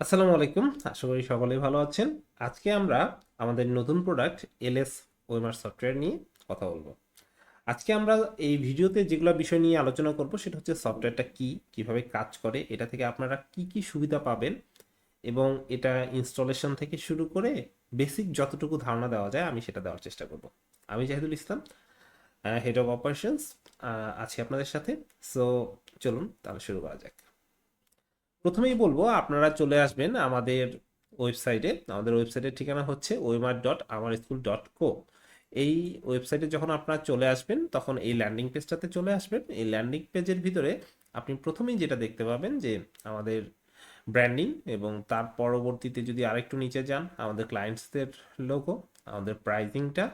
আসসালামু আলাইকুম। আশা করি সকলেই ভালো আছেন। আজকে আমরা আমাদের নতুন প্রোডাক্ট এলএস ওয়েমার সফটওয়্যার নিয়ে কথা বলবো। আজকে আমরা এই ভিডিওতে যেগুলো বিষয় নিয়ে আলোচনা করব সেটা হচ্ছে সফটওয়্যারটা কি, কিভাবে কাজ করে, এটা থেকে আপনারা কি কি সুবিধা পাবেন এবং এটা ইনস্টলেশন থেকে শুরু করে বেসিক যতটুকু ধারণা দেওয়া যায় আমি সেটা দেওয়ার চেষ্টা করব। আমি জাহিদুল ইসলাম, হেড অফ অপারেশনস, আছি আপনাদের সাথে। সো চলুন তাহলে শুরু করা যাক। প্রথমেই বলবো আপনারা চলে আসবেন আমাদের ওয়েবসাইটে। আমাদের ওয়েবসাইটের ঠিকানা হচ্ছে oemar.amarschool.co। এই ওয়েবসাইটে যখন আপনারা চলে আসবেন তখন এই ল্যান্ডিং পেজটাতে চলে আসবেন। এই ল্যান্ডিং পেজের ভিতরে আপনি প্রথমেই যেটা দেখতে পাবেন যে আমাদের ব্র্যান্ডিং, এবং তার পরবর্তীতে যদি আরেকটু নিচে যান আমাদের ক্লায়েন্টসদের লোগো, আমাদের প্রাইজিংটা,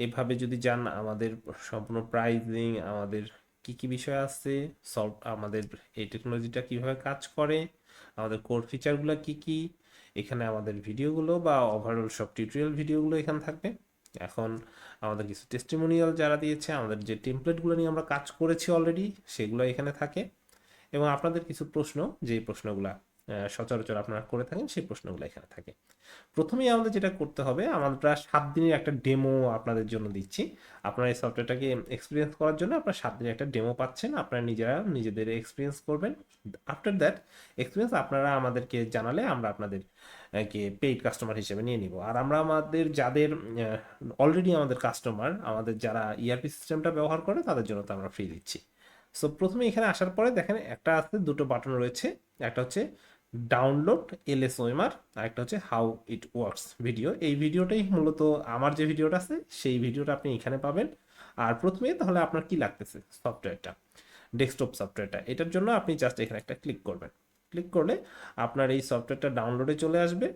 এভাবে যদি যান আমাদের সম্পূর্ণ প্রাইজিং, আমাদের কি কি বিষয় আছে, সলভ, আমাদের এই টেকনোলজিটা কিভাবে কাজ করে, আমাদের কোর ফিচারগুলো কি কি, এখানে আমাদের ভিডিওগুলো বা ওভারঅল সব টিউটোরিয়াল ভিডিওগুলো এখানে থাকবে। এখন আমাদের কিছু টেস্টিমোনিয়াল যারা দিয়েছে, আমাদের যে টেমপ্লেটগুলো নিয়ে আমরা কাজ করেছি অলরেডি সেগুলো এখানে থাকে, এবং আপনাদের কিছু প্রশ্ন, যে প্রশ্নগুলো সচরাচর আপনারা করে থাকেন সেই প্রশ্নগুলো এখানে থাকে। প্রথমেই আমাদের যেটা করতে হবে, আমরা 7 দিনের একটা ডেমো আপনাদের জন্য দিচ্ছি। আপনারা এই সফটওয়্যারটাকে এক্সপিরিয়েন্স করার জন্য আপনারা 7 দিনের একটা ডেমো পাচ্ছেন, আপনারা নিজেরা নিজেদের এক্সপিরিয়েন্স করবেন। আফটার দ্যাট এক্সপিরিয়েন্স আপনারা আমাদেরকে জানালে আমরা আপনাদের কে পেইড কাস্টমার হিসেবে নিয়ে নিব। আর আমরা আমাদের যাদের অলরেডি আমাদের কাস্টমার, আমাদের যারা ইআরপি সিস্টেমটা ব্যবহার করে তাদের জন্য তো আমরা ফ্রি দিচ্ছি। সো প্রথমে এখানে আসার পরে দেখেন একটা আছে, দুটো বাটন রয়েছে। একটা হচ্ছে ডাউনলোড এলএস ওয়েমার, আর একটা হচ্ছে হাউ ইট ওয়ার্কস ভিডিও। এই ভিডিওটাই মূলত আমার যে ভিডিওটা আছে সেই ভিডিওটা আপনি এখানে পাবেন। আর প্রথমে তাহলে আপনার কি লাগতেছে, সফটওয়্যারটা, ডেস্কটপ সফটওয়্যারটা, এটার জন্য আপনি জাস্ট এখানে একটা ক্লিক করবেন। ক্লিক করলে আপনার এই সফটওয়্যারটা ডাউনলোডে চলে আসবে।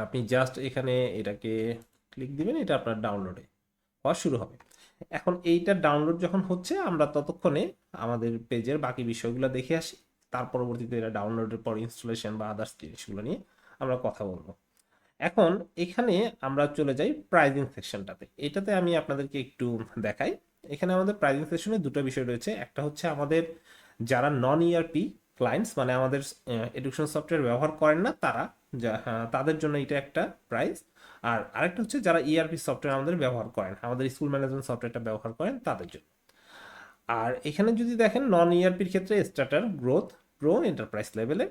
আপনি জাস্ট এখানে এটাকে ক্লিক দিবেন, এটা আপনার ডাউনলোডে হওয়া শুরু হবে। এখন এইটা ডাউনলোড যখন হচ্ছে আমরা ততক্ষণে আমাদের পেজের বাকি বিষয়গুলো দেখে আসি। তার পরবর্তীতে এটা ডাউনলোডের পর ইনস্টলেশন বা আদার্স জিনিসগুলো নিয়ে আমরা কথা বলবো। এখন এখানে আমরা চলে যাই প্রাইজিং সেকশনটাতে। এটাতে আমি আপনাদেরকে একটু দেখাই। এখানে আমাদের প্রাইজিং সেকশনে দুটো বিষয় রয়েছে। একটা হচ্ছে আমাদের যারা নন ইআরপি ক্লায়েন্টস, মানে আমাদের এডুকেশন সফটওয়্যার ব্যবহার করেন না তারা, তাদের জন্য এটা একটা প্রাইস। আর আরেকটা হচ্ছে যারা ইআরপি সফটওয়্যার আমাদের ব্যবহার করেন, আমাদের স্কুল ম্যানেজমেন্ট সফটওয়্যারটা ব্যবহার করেন তাদের জন্য। আর এখানে যদি দেখেন নন ইআরপির ক্ষেত্রে স্টার্টার, গ্রোথ, প্রো, এন্টারপ্রাইজ লেভেলে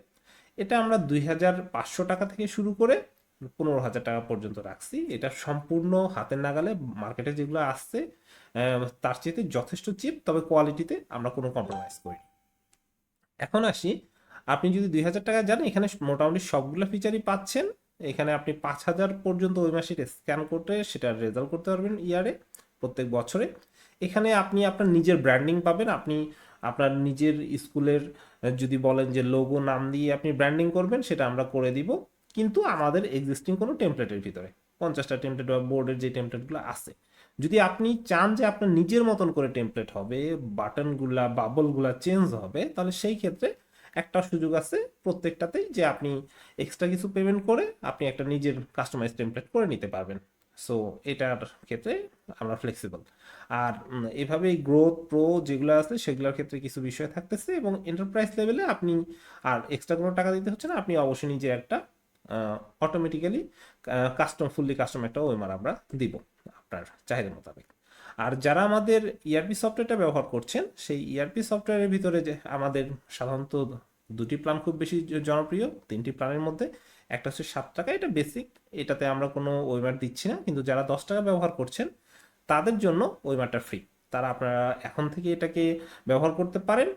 এটা আমরা 2,500 টাকা থেকে শুরু করে 15,000 টাকা পর্যন্ত রাখছি। এটা সম্পূর্ণ হাতের নাগালে, মার্কেটে যেগুলো আসছে তার চেয়ে যথেষ্ট চিপ, তবে কোয়ালিটিতে আমরা কোনো কম্প্রোমাইজ করি। এখন আসি, আপনি যদি 2,000 টাকা যান এখানে মোটামুটি সবগুলো ফিচারই পাচ্ছেন। এখানে আপনি 5,000 পর্যন্ত ওই মাসে স্ক্যান করতে সেটা রেজাল্ট করতে পারবেন ইয়ারে, প্রত্যেক বছরে। এখানে আপনি আপনার নিজের ব্র্যান্ডিং পাবেন। আপনি আপনার নিজের স্কুলের যদি বলেন যে লোগো নাম দিয়ে আপনি ব্র্যান্ডিং করবেন, সেটা আমরা করে দিব, কিন্তু আমাদের এক্সিস্টিং কোনো টেমপ্লেটের ভিতরে। 50টা টেমপ্লেট বা বোর্ডের যে টেমপ্লেটগুলো আছে, যদি আপনি চান যে আপনার নিজের মতন করে টেমপ্লেট হবে, বাটনগুলা বাবলগুলা চেঞ্জ হবে, তাহলে সেই ক্ষেত্রে একটা সুযোগ আছে প্রত্যেকটাতেই, যে আপনি এক্সট্রা কিছু পেমেন্ট করে আপনি একটা নিজের কাস্টমাইজ টেমপ্লেট করে নিতে পারবেন। সো এটার ক্ষেত্রে আমরা ফ্লেক্সিবল। আর এভাবে গ্রোথ, প্রো যেগুলো আছে সেগুলোর ক্ষেত্রে কিছু বিষয় থাকতেছে, এবং এন্টারপ্রাইজ লেভেলে আপনি আর এক্সট্রা কোনো টাকা দিতে হচ্ছে না। আপনি অবশ্যই নিজের একটা অটোমেটিক্যালি ফুললি কাস্টম একটা ওয়েমার আমরা দিব আপনার চাহিদা মোতাবেক। আর যারা আমাদের ইআরপি সফটওয়্যারটা ব্যবহার করছেন, সেই ইআরপি সফটওয়্যারের ভিতরে যে আমাদের সাধারণত দুটি প্ল্যান খুব বেশি জনপ্রিয়, তিনটি প্ল্যানের মধ্যে একটা হচ্ছে 7 টাকা, এটা বেসিক, এটাতে আমরা কোনো ওয়েমার দিচ্ছি না। কিন্তু যারা 10 টাকা ব্যবহার করছেন তাদের জন্য ওয়েমারটা ফ্রি। তারা আপনারা এখন থেকে এটাকে ব্যবহার করতে পারেন।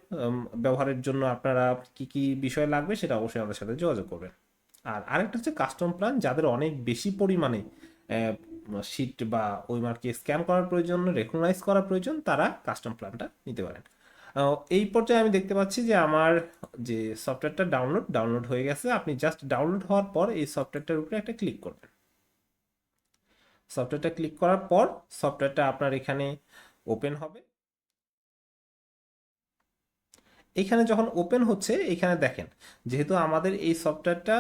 ব্যবহারের জন্য আপনারা কি কি বিষয় লাগবে সেটা অবশ্যই আমাদের সাথে যোগাযোগ করবেন। আর আরেকটা হচ্ছে কাস্টম প্ল্যান, যাদের অনেক বেশি পরিমাণে শিট বা ওই মার্কে স্ক্যান করার প্রয়োজন, রেকগনাইজ করার প্রয়োজন, তারা কাস্টম প্ল্যানটা নিতে পারেন। এই পর্যায়ে আমি দেখতে পাচ্ছি যে আমার যে সফটওয়্যারটা ডাউনলোড হয়ে গেছে। আপনি জাস্ট ডাউনলোড হওয়ার পর এই সফটওয়্যারটার উপরে একটা ক্লিক করবেন। সফটওয়্যারটা ক্লিক করার পর সফটওয়্যারটা আপনার এখানে ওপেন হবে। এখানে যখন ওপেন হচ্ছে, এখানে দেখেন যেহেতু আমাদের এই সফটওয়্যারটা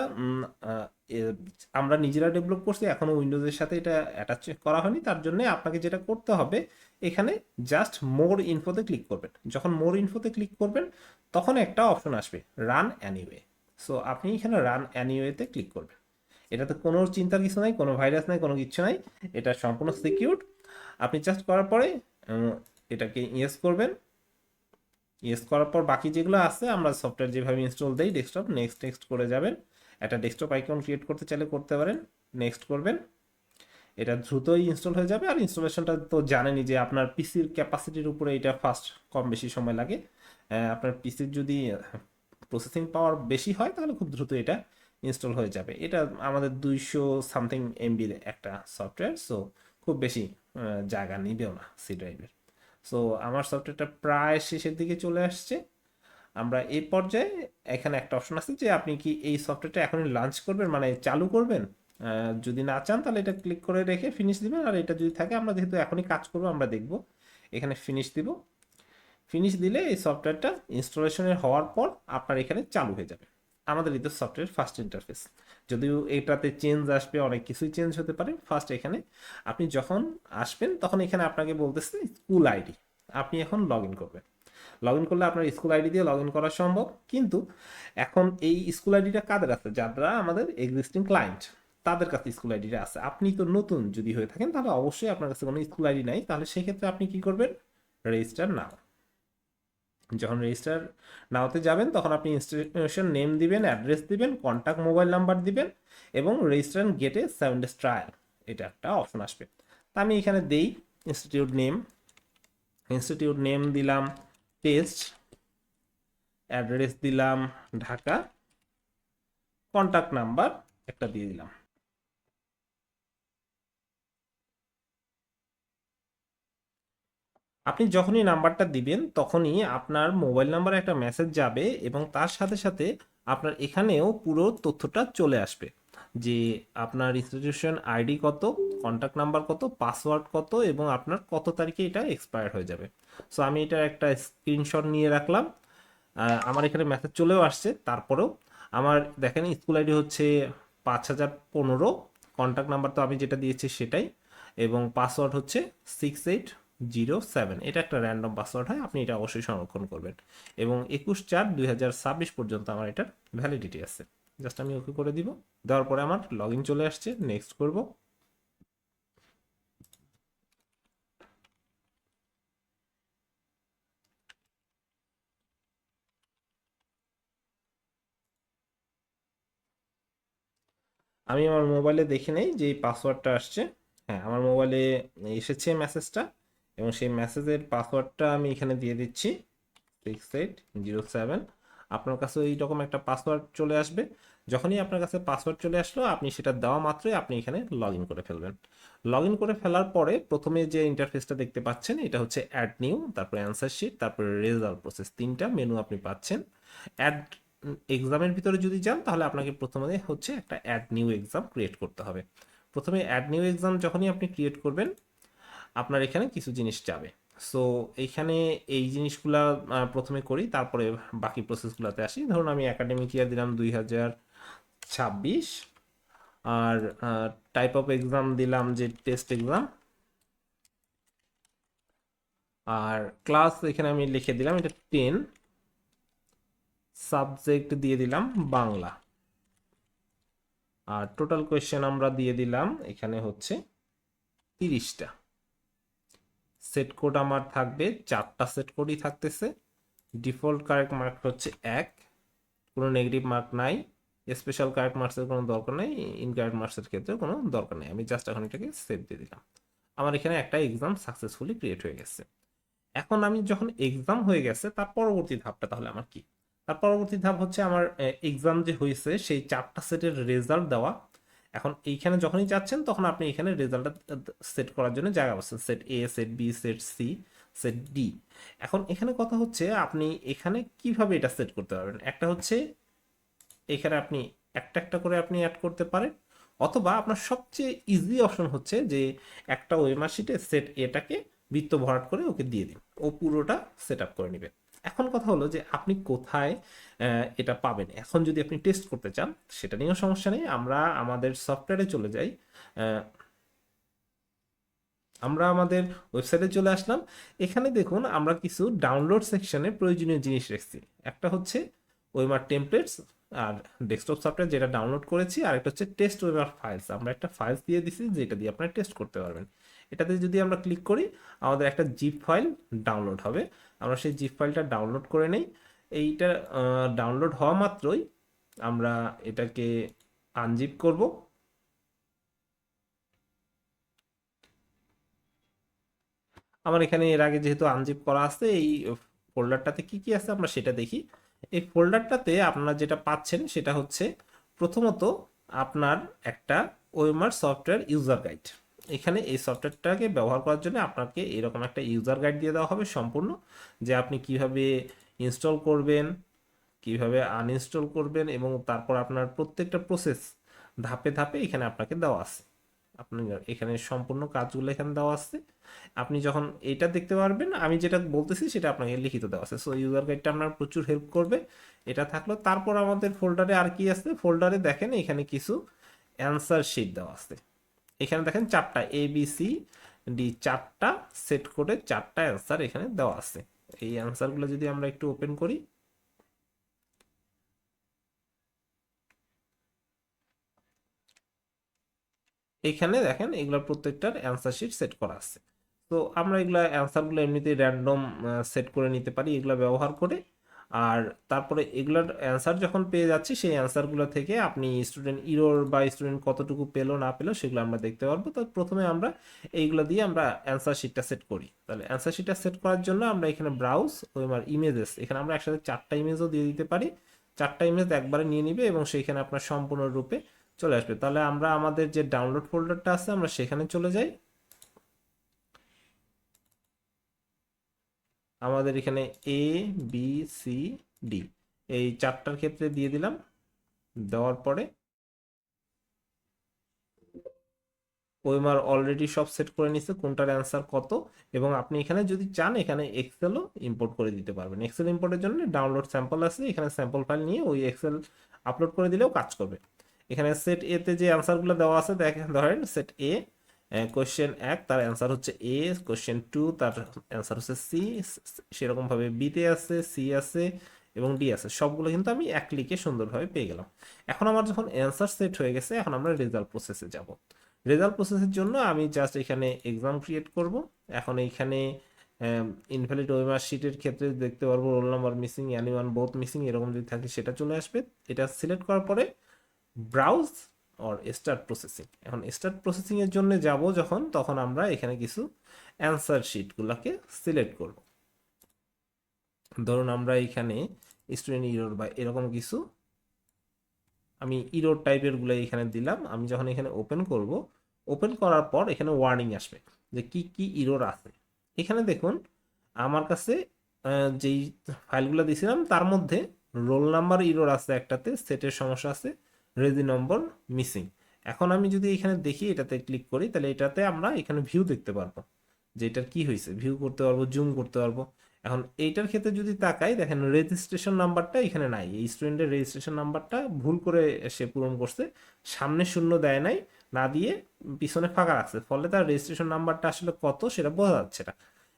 আমরা নিজেরা ডেভেলপ করছি, এখনো উইন্ডোজের সাথে এটা অ্যাটাচ করা হয়নি, তার জন্য আপনাকে যেটা করতে হবে এখানে জাস্ট মোর ইনফোতে ক্লিক করবেন। যখন মোর ইনফোতে ক্লিক করবেন তখন একটা অপশন আসবে রান অ্যানিওয়ে। সো আপনি এখানে রান অ্যানিওয়েতে ক্লিক করবেন। এটাতে কোনো চিন্তার কিছু নাই, কোনো ভাইরাস নাই, কোনো কিছু নাই, এটা সম্পূর্ণ সিকিউর। আপনি জাস্ট করার পরে এটাকে ইয়েস করবেন। ইয়েস করার পর বাকি যেগুলো আছে আমরা সফটওয়্যার যেভাবে ইনস্টল দেই ডেস্কটপ, নেক্সট নেক্সট করে যাবেন। একটা ডেস্কটপ আইকন ক্রিয়েট করতে চাইলে করতে পারেন, নেক্সট করবেন। এটা দ্রুতই ইনস্টল হয়ে যাবে। আর ইনস্টলেশনটা তো জানেনই যে আপনার পিসির ক্যাপাসিটির উপরে এটা ফাস্ট কম বেশি সময় লাগে। আপনার পিসির যদি প্রসেসিং পাওয়ার বেশি হয় তাহলে খুব দ্রুত এটা ইনস্টল হয়ে যাবে। এটা আমাদের 200 সামথিং এমবির একটা সফটওয়্যার, সো খুব বেশি জায়গা নিবেও না সি ড্রাইভের। সো আমার সফটওয়্যারটা প্রায় শেষের দিকে চলে আসছে। আমরা এই পর্যায়ে এখানে একটা অপশন আছে যে আপনি কি এই সফটওয়্যারটা এখনই লঞ্চ করবেন, মানে চালু করবেন। যদি না চান তাহলে এটা ক্লিক করে রেখে ফিনিশ দিবেন। আর এটা যদি থাকে, আমরা যেহেতু এখনই কাজ করবো আমরা দেখব, এখানে ফিনিশ দিব। ফিনিশ দিলে এই সফটওয়্যারটা ইনস্টলেশনের হওয়ার পর আপনার এখানে চালু হয়ে যাবে। আমাদের এই তো সফটওয়্যার ফার্স্ট ইন্টারফেস, যদিও এটাতে চেঞ্জ আসবে, অনেক কিছুই চেঞ্জ হতে পারে। ফার্স্ট এখানে আপনি যখন আসবেন তখন এখানে আপনাকে বলতেছে স্কুল আইডি, আপনি এখন লগ ইন করবেন। লগ ইন করলে আপনার স্কুল আইডি দিয়ে লগ ইন করা সম্ভব। কিন্তু এখন এই স্কুল আইডিটা কাদের আছে? যারা আমাদের এক্সিস্টিং ক্লায়েন্ট তাদের কাছে স্কুল আইডিটা আছে। আপনি তো নতুন যদি হয়ে থাকেন তাহলে অবশ্যই আপনার কাছে কোনো স্কুল আইডি নাই, তাহলে সেক্ষেত্রে আপনি কি করবেন? রেজিস্টার নাও। যখন রেজিস্টার নাওতে যাবেন তখন আপনি ইনস্টিটিউশন নেম দিবেন, অ্যাড্রেস দিবেন, কন্ট্যাক্ট মোবাইল নাম্বার দিবেন এবং রেজিস্ট্রেশন গেটে 7 ডেজ ট্রায়াল, এটা একটা অপশন আসবে। তা আমি এখানে দেই ইনস্টিটিউট নেম দিলাম টেস্ট, অ্যাড্রেস দিলাম ঢাকা, কন্ট্যাক্ট নাম্বার একটা দিয়ে দিলাম। আপনি যখনই নাম্বারটা দিবেন তখনই আপনার মোবাইল নাম্বারে একটা মেসেজ যাবে এবং তার সাথে সাথে আপনার এখানেও পুরো তথ্যটা চলে আসবে যে আপনার ইনস্টিটিউশন আইডি কত, কন্ট্যাক্ট নাম্বার কত, পাসওয়ার্ড কত এবং আপনার কত তারিখে এটা এক্সপায়ার হয়ে যাবে। সো আমি এটা একটা স্ক্রিনশট নিয়ে রাখলাম। আমার এখানে মেসেজ চলেও আসছে। তারপরেও আমার দেখেন স্কুল আইডি হচ্ছে 5015, কন্ট্যাক্ট নাম্বার তো আমি যেটা দিয়েছি সেটাই, এবং পাসওয়ার্ড হচ্ছে 6807। এটা একটা র্যান্ডম পাসওয়ার্ড হয়, আপনি এটা অবশ্যই সংরক্ষণ করবেন। এবং 21/4/2026 পর্যন্ত আমার এটার ভ্যালিডিটি আছে। জাস্ট আমি ওকে করে দিব। দেওয়ার পরে আমার লগ ইন চলে আসছে, নেক্সট করব। আমি আমার মোবাইলে দেখে নেই যে এই পাসওয়ার্ডটা আসছে। হ্যাঁ, আমার মোবাইলে এসেছে মেসেজটা এবং সেই মেসেজের পাসওয়ার্ডটা আমি এখানে দিয়ে দিচ্ছি 6807। আপনার কাছে এইরকম একটা পাসওয়ার্ড চলে আসবে। যখনই আপনার কাছে পাসওয়ার্ড চলে আসলো আপনি সেটা দেওয়া মাত্রই আপনি এখানে লগ ইন করে ফেলবেন। লগ ইন করে ফেলার পরে প্রথমে যে ইন্টারফেসটা দেখতে পাচ্ছেন এটা হচ্ছে অ্যাড নিউ, তারপরে অ্যান্সার শিট, তারপরে রেজাল্ট প্রসেস, তিনটা মেনু আপনি পাচ্ছেন। অ্যাড এক্সামের ভিতরে যদি যান তাহলে আপনাকে প্রথমে হচ্ছে একটা অ্যাড নিউ এক্সাম ক্রিয়েট করতে হবে। প্রথমে অ্যাড নিউ এক্সাম যখনই আপনি ক্রিয়েট করবেন আপনার এখানে কিছু জিনিস যাবে। সো এইখানে এই জিনিসগুলা প্রথমে করি, তারপরে বাকি প্রসেসগুলোতে আসি। ধরুন আমি একাডেমিক ইয়ার দিলাম 2026, আর টাইপ অফ এক্সাম দিলাম যে টেস্ট এক্সাম, আর ক্লাস এখানে আমি লিখে দিলাম এটা 10, সাবজেক্ট দিয়ে দিলাম বাংলা, আর টোটাল কোয়েশ্চেন আমরা দিয়ে দিলাম এখানে হচ্ছে 30টা। সেট কোড আমার থাকবে 4টা, সেট কোডই থাকতেছে। ডিফল্ট কারেক্ট মার্ক হচ্ছে 1, কোনো নেগেটিভ মার্ক নাই। স্পেশাল কারেক্ট মার্কসের কোনো দরকার নেই, ইনকারেক্ট মার্কসের ক্ষেত্রে কোনো দরকার নেই। আমি জাস্ট এখন এটাকে সেভ দিয়ে দিলাম। আমার এখানে একটা এক্সাম সাকসেসফুলি ক্রিয়েট হয়ে গেছে। এখন আমি যখন এক্সাম হয়ে গেছে তার পরবর্তী ধাপটা তাহলে আমার কি? তার পরবর্তী ধাপ হচ্ছে আমার এক্সাম যে হয়েছে সেই 4টা সেটের রেজাল্ট দেওয়া। এখন এইখানে যখনই যাচ্ছেন তখন আপনি এখানে রেজাল্টটা সেট করার জন্য জায়গা পাচ্ছেন, set A, set B, set C, set D. এখন এখানে কথা হচ্ছে আপনি এখানে কিভাবে এটা সেট করতে পারবেন। একটা হচ্ছে এখানে আপনি একটা একটা করে আপনি অ্যাড করতে পারেন, অথবা আপনার সবচেয়ে ইজি অপশন হচ্ছে যে একটা ওয়েমার শিটে সেট এটাকে বৃত্ত ভরাট করে ওকে দিয়ে দিন, ও পুরোটা সেট আপ করে নেবে। এখন কথা হলো যে আপনি কোথায় এটা পাবেন। এখন যদি আপনি টেস্ট করতে চান সেটা নিয়েও সমস্যা নেই, আমরা আমাদের সফটওয়্যারে চলে যাই। আহ, আমরা আমাদের ওয়েবসাইটে চলে আসলাম। এখানে দেখুন আমরা কিছু ডাউনলোড সেকশনে প্রয়োজনীয় জিনিস রেখেছি। একটা হচ্ছে ওয়েমার টেমপ্লেটস আর ডেস্কটপ সফটওয়্যার যেটা ডাউনলোড করেছি, আর একটা হচ্ছে টেস্ট ওয়েমার ফাইলস। আমরা একটা ফাইলস দিয়ে দিছি যেটা দিয়ে আপনারা টেস্ট করতে পারবেন। এটাতে যদি আমরা ক্লিক করি আমাদের একটা জিপ ফাইল ডাউনলোড হবে। আমরা সেই জিপ ফাইলটা ডাউনলোড করে নেই। এইটা ডাউনলোড হওয়া মাত্রই আমরা এটাকে আনজিপ করব। আমার এখানে এর আগে যেহেতু আনজিপ করা আছে, এই ফোল্ডারটাতে কি কি আছে আমরা সেটা দেখি। এই ফোল্ডারটাতে আপনারা যেটা পাচ্ছেন সেটা হচ্ছে প্রথমত আপনার একটা ওয়েমার সফটওয়্যার ইউজার গাইড। এখানে এই সফটওয়্যারটাকে ব্যবহার করার জন্য আপনাকে এরকম একটা ইউজার গাইড দিয়ে দেওয়া হবে সম্পূর্ণ, যে আপনি কিভাবে ইনস্টল করবেন, কিভাবে আনইনস্টল করবেন, এবং তারপর আপনার প্রত্যেকটা প্রসেস ধাপে ধাপে এখানে আপনাকে দেওয়া আছে। আপনি এখানে সম্পূর্ণ কাজগুলো এখানে দেওয়া আছে। আপনি যখন এটা দেখতে পারবেন, আমি যেটা বলতেছি সেটা আপনাকে লিখিত দেওয়া আছে। সো ইউজার গাইডটা আপনার প্রচুর হেল্প করবে। এটা থাকলো। তারপর আমাদের ফোল্ডারে আর কি আছে, ফোল্ডারে দেখেন এখানে কিছু অ্যান্সার শিট দেওয়া আছে। এখানে দেখেন 4টা ABCD 4টা সেট করে 4টা অ্যান্সার এখানে দেওয়া আছে। এই অ্যান্সারগুলো যদি আমরা একটু ওপেন করি, এইখানে দেখেন এগুলোর প্রত্যেকটার অ্যান্সার শিট সেট করা আছে। তো আমরা এগুলা অ্যান্সারগুলো এমনিতেই র্যান্ডম সেট করে নিতে পারি এগুলো ব্যবহার করে। আর তারপরে এগুলার অ্যান্সার যখন পেয়ে যাচ্ছি, সেই অ্যান্সারগুলো থেকে আপনি স্টুডেন্ট ইরোর বা স্টুডেন্ট কতটুকু পেলো না পেলো সেগুলো আমরা দেখতে পারবো। তো প্রথমে আমরা এইগুলো দিয়ে আমরা অ্যান্সার শিটটা সেট করি। তাহলে অ্যান্সার শিটটা সেট করার জন্য আমরা এখানে ব্রাউজ ওএমআর ইমেজেস, এখানে আমরা একসাথে 4টা ইমেজও দিয়ে দিতে পারি। 4টা ইমেজ একবারে নিয়ে নিবে এবং সেইখানে আপনার সম্পূর্ণরূপে চলে আসবে। তাহলে আমরা আমাদের যে ডাউনলোড ফোল্ডারটা আছে আমরা সেখানে চলে যাই। আমাদের এখানে ABCD এই 4টার ক্ষেত্রে দিয়ে দিলাম। দেওয়ার পরে ওয়েমার অলরেডি সব সেট করে নিছে কোনটার অ্যান্সার কত, এবং আপনি এখানে যদি চান এখানে এক্সেলও ইম্পোর্ট করে দিতে পারবেন। এক্সেল ইম্পোর্টের জন্য ডাউনলোড স্যাম্পল আছে, এখানে স্যাম্পল ফাইল নিয়ে ওই এক্সেল আপলোড করে দিলেও কাজ করবে। এখানে সেট এতে যে অ্যান্সারগুলো দেওয়া আছে দেখেন, ধরেন সেট এ কোয়েশ্চেন 1 তার অ্যান্সার হচ্ছে এ, কোয়েশ্চেন 2 তার অ্যান্সার হচ্ছে সি, সেরকমভাবে বিতে আছে, সি আছে এবং ডি আছে। সবগুলো কিন্তু আমি এক ক্লিকে সুন্দরভাবে পেয়ে গেলাম। এখন আমার যখন অ্যান্সার সেট হয়ে গেছে, এখন আমরা রেজাল্ট প্রসেসে যাব। রেজাল্ট প্রসেসের জন্য আমি জাস্ট এখানে এক্সাম ক্রিয়েট করব। এখন এইখানে ইনভ্যালিড ওয়েমার শিটের ক্ষেত্রে দেখতে পারবো roll number missing, anyone both missing, এরকম যদি থাকে সেটা চলে আসবে। এটা সিলেক্ট করার পরে ব্রাউজ অর স্টার্ট প্রসেসিং। এখন স্টার্ট প্রসেসিং এর জন্য যাব যখন, তখন আমরা এখানে কিছু অ্যান্সার শিটগুলোকে সিলেক্ট করব। ধরুন আমরা এখানে স্টুডেন্ট ইরোর বা এরকম কিছু আমি ইরোর টাইপের গুলো এখানে দিলাম। আমি যখন এখানে ওপেন করব, ওপেন করার পর এখানে ওয়ার্নিং আসবে যে কি কি ইরোর আছে। এখানে দেখুন আমার কাছে যেই ফাইলগুলো দিয়েছিলাম তার মধ্যে রোল নাম্বার ইরোর আছে একটাতে, সেটের সমস্যা আছে, রেজি নম্বর মিসিং। এখন আমি যদি এখানে দেখি, এটাতে ক্লিক করি, তাহলে এটাতে আমরা এখানে ভিউ দেখতে পারবো যে এটার কি হয়েছে, ভিউ করতে পারবো, জুম করতে পারবো। এখন এইটার ক্ষেত্রে যদি তাকাই, দেখেন রেজিস্ট্রেশন নাম্বারটা এখানে নাই। এই স্টুডেন্টের রেজিস্ট্রেশন নাম্বারটা ভুল করে সে পূরণ করছে, সামনে শূন্য দেয় নাই, না দিয়ে পিছনে ফাঁকা রাখছে, ফলে তার রেজিস্ট্রেশন নাম্বারটা আসলে কত সেটা বোঝা যাচ্ছে না।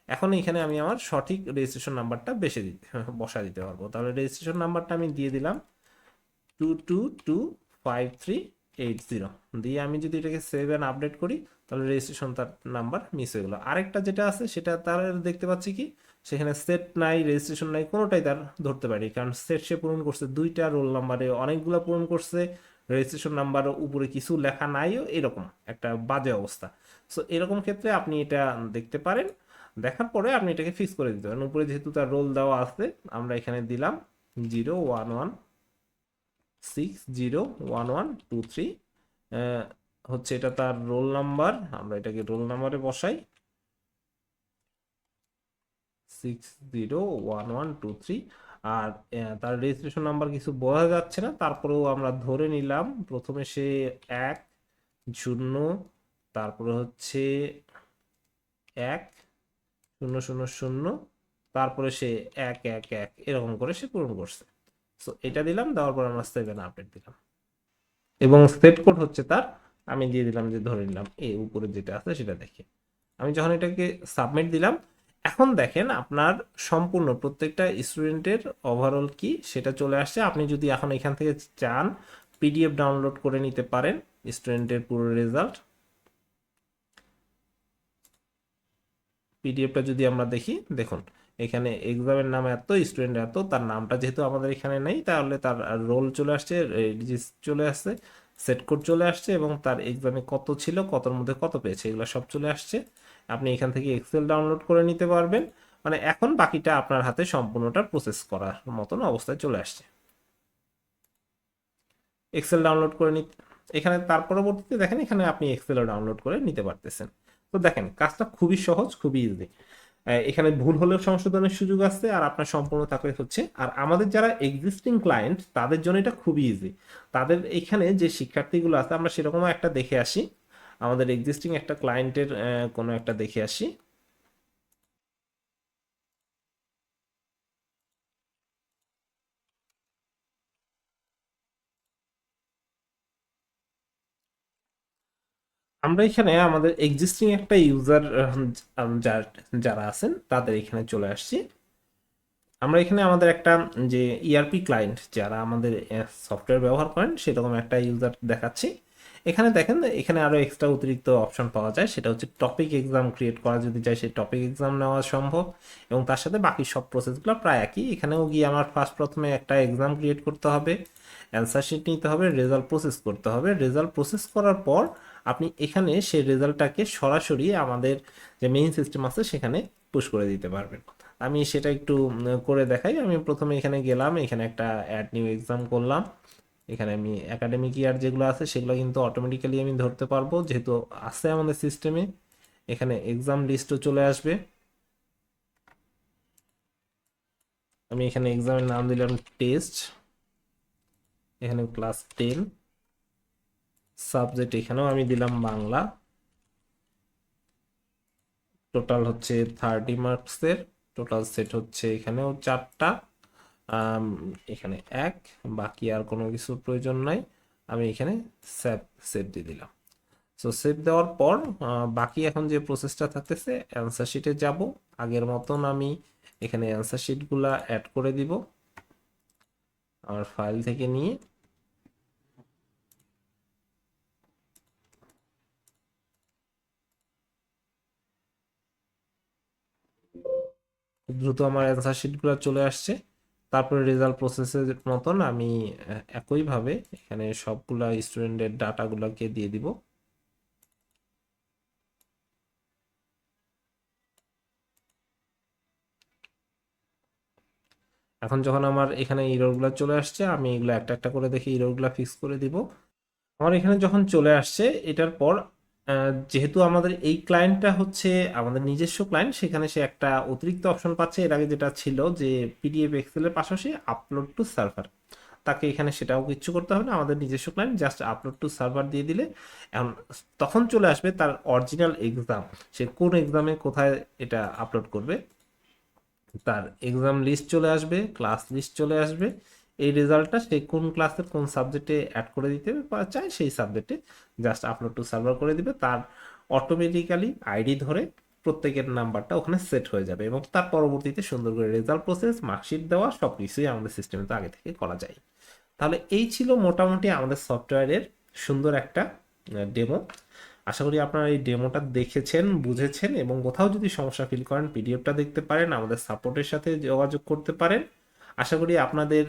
এখন এখানে আমি আমার সঠিক রেজিস্ট্রেশন নাম্বারটা বসা দিতে পারবো। তাহলে রেজিস্ট্রেশন নাম্বারটা আমি দিয়ে দিলাম 222538 দিয়ে আমি যদি এটাকে সেভ অ্যান্ড আপডেট করি, তাহলে রেজিস্ট্রেশন তার নাম্বার মিস হয়ে গেলো। আরেকটা যেটা আছে সেটা তার দেখতে পাচ্ছি কি, সেখানে সেট নাই, রেজিস্ট্রেশন নাই, কোনোটাই তার ধরতে পারি, কারণ সেট সে পূরণ করছে 2টা, রোল নাম্বারে অনেকগুলো পূরণ করছে, রেজিস্ট্রেশন নাম্বার উপরে কিছু লেখা নাইও, এরকম একটা বাজে অবস্থা। সো এরকম ক্ষেত্রে আপনি এটা দেখতে পারেন। দেখার পরে আপনি এটাকে ফিক্স করে দিতে পারেন। উপরে যেহেতু তার রোল দেওয়া আছে, আমরা এখানে দিলাম 011601123, হচ্ছে এটা তার রোল নাম্বার। আমরা এটাকে রোল নাম্বারে বসাই 601123। আর তার রেজিস্ট্রেশন নাম্বার কিছু বোঝা যাচ্ছে না, তারপরেও আমরা ধরে নিলাম প্রথমে সে 1 0, তারপরে হচ্ছে 1 0 0 0, তারপরে সে 1 1 1 এরকম করে সে পূরণ করছে। সো এটা দিলাম, দেওয়ার পর আমরা 7 আপডেট দিলাম এবং সেট কোড হচ্ছে তার, আমি দিয়ে দিলাম যে ধরে নিলাম উপরে যেটা আছে সেটা দেখে। আমি যখন এটাকে সাবমিট দিলাম, এখন দেখেন আপনার সম্পূর্ণ প্রত্যেকটা স্টুডেন্টের ওভারঅল কি সেটা চলে আসছে। আপনি যদি এখন এখান থেকে চান পিডিএফ ডাউনলোড করে নিতে পারেন স্টুডেন্টের পুরো রেজাল্ট। পিডিএফটা যদি আমরা দেখি, দেখুন এখানে এক্সামের নাম এত, স্টুডেন্ট এত, তার নামটা যেহেতু আমাদের এখানে নেই তাহলে তার রোল চলে আসছে, চলে আসছে, সেট কোড চলে আসছে এবং তার এক্সামে কত ছিল, কতর মধ্যে কত পেয়েছে, এগুলো সব চলে আসছে। আপনি এখান থেকে এক্সেল ডাউনলোড করে নিতে পারবেন। মানে এখন বাকিটা আপনার হাতে সম্পূর্ণটা প্রসেস করার মতন অবস্থায় চলে আসছে। এক্সেল ডাউনলোড করে নিতে এখানে, তার পরবর্তীতে দেখেন এখানে আপনি এক্সেলও ডাউনলোড করে নিতে পারতেছেন। তো দেখেন কাজটা খুবই সহজ, খুবই ইজি। এখানে ভুল হলেও সংশোধনের সুযোগ আছে, আর আপনার সম্পূর্ণ থাকলে হচ্ছে। আর আমাদের যারা এক্সিস্টিং ক্লায়েন্ট তাদের জন্য এটা খুবই ইজি। তাদের এখানে যে শিক্ষার্থীগুলো আছে আমরা সেরকম একটা দেখে আসি, আমাদের এক্সিস্টিং একটা ক্লায়েন্টের কোনো একটা দেখে আসি। আমরা এখানে আমাদের এক্সিস্টিং একটা ইউজার যারা আছেন তাদের এখানে চলে আসছি। আমরা এখানে আমাদের একটা যে ইআরপি ক্লায়েন্ট যারা আমাদের সফটওয়্যার ব্যবহার করেন সেরকম একটা ইউজার দেখাচ্ছি। এখানে দেখেন এখানে আরো এক্সট্রা অতিরিক্ত অপশন পাওয়া যায়, সেটা হচ্ছে টপিক এক্সাম ক্রিয়েট করা, যদি চাই সেই টপিক এক্সাম নেওয়া সম্ভব। এবং তার সাথে বাকি সব প্রসেসগুলো প্রায় একই। এখানেও গিয়ে আমার প্রথমে একটা এক্সাম ক্রিয়েট করতে হবে, অ্যান্সার শিট নিতে হবে, রেজাল্ট প্রসেস করতে হবে। রেজাল্ট প্রসেস করার পর আপনি এখানে সেই রেজাল্টটাকে সরাসরি আমাদের যে মেইন সিস্টেম আছে সেখানে পুশ করে দিতে পারবেন। আমি সেটা একটু করে দেখাই। আমি প্রথমে এখানে গেলাম, এখানে একটা অ্যাড নিউ এক্সাম করলাম। এখানে আমি একাডেমিক ইয়ার যেগুলো আছে সেগুলো কিন্তু অটোমেটিক্যালি আমি ধরতে পারবো যেহেতু আছে আমাদের সিস্টেমে। এখানে এক্সাম লিস্টও চলে আসবে। আমি এখানে এক্সামের নাম দিলাম টেস্ট, এখানে ক্লাস 10, সাবজেক্ট এখানেও আমি দিলাম বাংলা। টোটাল হচ্ছে 30 মার্কসের, টোটাল সেট হচ্ছে এখানেও 4টা, এখানে এক, বাকি আর কোনো কিছুর প্রয়োজন নাই। আমি এখানে সেভ সেভ দিয়ে দিলাম। সো সেভ দেওয়ার পর বাকি এখন যে প্রসেসটা থাকতেছে অ্যান্সার শিটে যাব। আগের মতন আমি এখানে অ্যান্সার শিটগুলা অ্যাড করে দিব আমার ফাইল থেকে নিয়ে। দ্রুত আমার অ্যান্সার শিটগুলো চলে আসছে। তারপরে রেজাল্ট প্রসেসের মতন আমি একইভাবে এখানে সবগুলা স্টুডেন্টের ডাটাগুলোকে দিয়ে দিব। এখন যখন আমার এখানে ইররগুলো চলে আসছে আমি এগুলো একটা একটা করে দেখে ইররগুলো ফিক্স করে দিব। আমার এখানে যখন চলে আসছে এটার পর যেহেতু আমাদের এই ক্লায়েন্টটা হচ্ছে আমাদের নিজস্ব ক্লায়েন্ট, সেখানে সে একটা অতিরিক্ত অপশন পাচ্ছে। এর আগে যেটা ছিল যে পিডিএফ এক্সেলের পাশাপাশি আপলোড টু সার্ভার, তাকে এখানে সেটাও কিচ্ছু করতে হবে না। আমাদের নিজস্ব client just upload two server দিয়ে দিলে এখন তখন চলে আসবে তার অরিজিনাল এক্সাম, সে কোন এক্সামে কোথায় এটা আপলোড করবে তার এক্সাম লিস্ট চলে আসবে, ক্লাস লিস্ট চলে আসবে। এই রেজাল্টটা সে কোন ক্লাসের কোন সাবজেক্টে অ্যাড করে দিতে চায় সেই সাবজেক্টে জাস্ট আপলোড টু সার্ভার করে দিবে। তার অটোমেটিক্যালি আইডি ধরে প্রত্যেকের নাম্বারটা ওখানে সেট হয়ে যাবে এবং তার পরবর্তীতে সুন্দর করে রেজাল্ট প্রসেস, মার্কশিট দেওয়া সব কিছুই আমাদের সিস্টেমে তো আগে থেকে করা যায়। তাহলে এই ছিল মোটামুটি আমাদের সফটওয়্যারের সুন্দর একটা ডেমো। আশা করি আপনারা এই ডেমোটা দেখেছেন, বুঝেছেন এবং কোথাও যদি সমস্যা ফিল করেন পিডিএফটা দেখতে পারেন, আমাদের সাপোর্টের সাথে যোগাযোগ করতে পারেন। আশা করি আপনাদের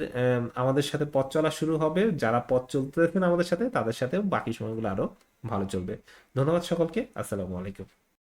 আমাদের সাথে পথ চলা শুরু হবে। যারা পথ চলতেছেন আমাদের সাথে তাদের সাথেও বাকি সময়গুলো আরো ভালো চলবে। ধন্যবাদ সকলকে। আসসালামু আলাইকুম।